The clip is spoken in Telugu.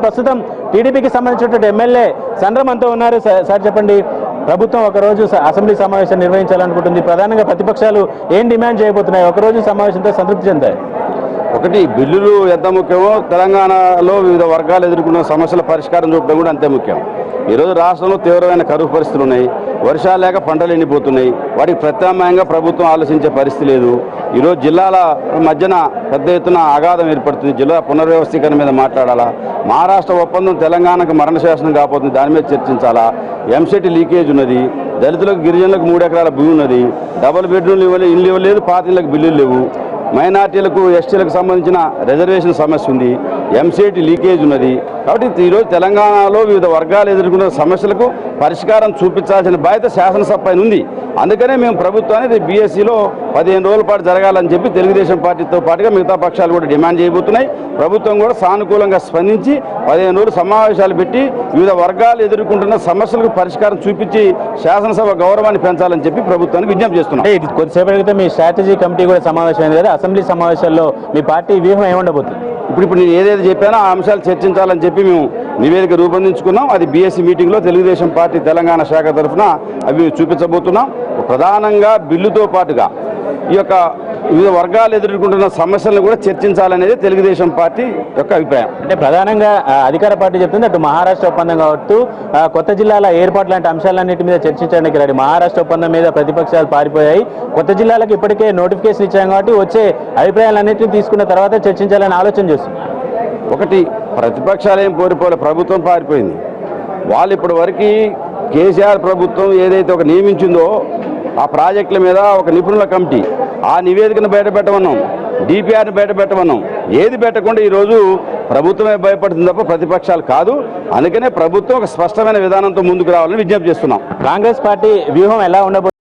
ప్రస్తుతం టీడీపీకి సంబంధించినటువంటి ఎమ్మెల్యే సండ్రమంతో ఉన్నారు. సార్ చెప్పండి, ప్రభుత్వం ఒకరోజు అసెంబ్లీ సమావేశం నిర్వహించాలనుకుంటుంది. ప్రధానంగా ప్రతిపక్షాలు ఏం డిమాండ్ చేయబోతున్నాయి? ఒకరోజు సమావేశంతో సంతృప్తి చెందాయి. ఒకటి, బిల్లులు ఎంత ముఖ్యమో తెలంగాణలో వివిధ వర్గాలు ఎదుర్కొన్న సమస్యల పరిష్కారం చూపడం కూడా అంతే ముఖ్యం. ఈరోజు రాష్ట్రంలో తీవ్రమైన కరువు పరిస్థితులు ఉన్నాయి. వర్షాలు లేక పంటలు ఎండిపోతున్నాయి. వాటికి ప్రత్యామ్నాయంగా ప్రభుత్వం ఆలోచించే పరిస్థితి లేదు. ఈరోజు జిల్లాల మధ్యన పెద్ద ఎత్తున అగాధం ఏర్పడుతుంది. జిల్లా పునర్వ్యవస్థీకరణ మీద మాట్లాడాలా, మహారాష్ట్ర ఒప్పందం తెలంగాణకు మరణశాసనం కాకపోతుంది, దాని మీద చర్చించాలా, ఎంసెట్ లీకేజ్ ఉన్నది, దళితులకు గిరిజనులకు 3 ఎకరాల భూమి ఉన్నది, డబుల్ బెడ్రూమ్లు ఇల్లు ఇవ్వలేదు, పాత ఇళ్ళకి బిల్లులు లేవు, మైనార్టీలకు ఎస్టీలకు సంబంధించిన రిజర్వేషన్ సమస్య ఉంది, ఎంసెట్ లీకేజ్ ఉన్నది. కాబట్టి ఈరోజు తెలంగాణలో వివిధ వర్గాలు ఎదుర్కొన్న సమస్యలకు పరిష్కారం చూపించాల్సిన బాధ్యత శాసనసభ పైన ఉంది. అందుకనే మేము ప్రభుత్వాన్ని బీఎస్సీలో 15 రోజుల పాటు జరగాలని చెప్పి తెలుగుదేశం పార్టీతో పాటుగా మిగతా పక్షాలు కూడా డిమాండ్ చేయబోతున్నాయి. ప్రభుత్వం కూడా సానుకూలంగా స్పందించి 15 రోజులు సమావేశాలు పెట్టి వివిధ వర్గాలు ఎదుర్కొంటున్న సమస్యలకు పరిష్కారం చూపించి శాసనసభ గౌరవాన్ని పెంచాలని చెప్పి ప్రభుత్వానికి విజ్ఞప్తి చేస్తున్నాం. కొద్దిసేపటి క్రితం మీ స్ట్రాటజీ కమిటీ కూడా సమావేశమైంది కదా, అసెంబ్లీ సమావేశాల్లో మీ పార్టీ వ్యూహం ఏముండబోతుంది? ఇప్పుడు నేను ఏదైతే చెప్పానో ఆ అంశాలు చర్చించాలని చెప్పి మేము నివేదిక రూపొందించుకున్నాం. అది బీఎస్సీ మీటింగ్లో తెలుగుదేశం పార్టీ తెలంగాణ శాఖ తరఫున అవి చూపించబోతున్నాం. ప్రధానంగా బిల్లుతో పాటుగా ఈ యొక్క వివిధ వర్గాలు ఎదుర్కొంటున్న సమస్యలను కూడా చర్చించాలనేది తెలుగుదేశం పార్టీ యొక్క అభిప్రాయం. అంటే ప్రధానంగా అధికార పార్టీ చెప్తుంది అటు మహారాష్ట్ర ఒప్పందం కావచ్చు, కొత్త జిల్లాల ఏర్పాటు లాంటి అంశాలన్నింటి మీద చర్చించడానికి రెడీ. మహారాష్ట్ర ఒప్పందం మీద ప్రతిపక్షాలు పారిపోయాయి. కొత్త జిల్లాలకు ఇప్పటికే నోటిఫికేషన్ ఇచ్చాం కాబట్టి వచ్చే అభిప్రాయాలన్నింటినీ తీసుకున్న తర్వాత చర్చించాలని ఆలోచన చేస్తుంది. ఒకటి, ప్రతిపక్షాలు ఏం పోరిపోలే, ప్రభుత్వం పారిపోయింది. వాళ్ళు ఇప్పటి వరకు కేసీఆర్ ప్రభుత్వం ఏదైతే ఒక నియమించిందో ఆ ప్రాజెక్టుల మీద ఒక నిపుణుల కమిటీ, ఆ నివేదికను బయటపెట్టమన్నాం, డిపిఆర్ని బయటపెట్టమన్నాం. ఏది పెట్టకుండా ఈరోజు ప్రభుత్వమే భయపడుతుంది తప్ప ప్రతిపక్షాలు కాదు. అందుకనే ప్రభుత్వం ఒక స్పష్టమైన విధానంతో ముందుకు రావాలని విజ్ఞప్తి చేస్తున్నాం. కాంగ్రెస్ పార్టీ వ్యూహం ఎలా ఉండబోతుంది?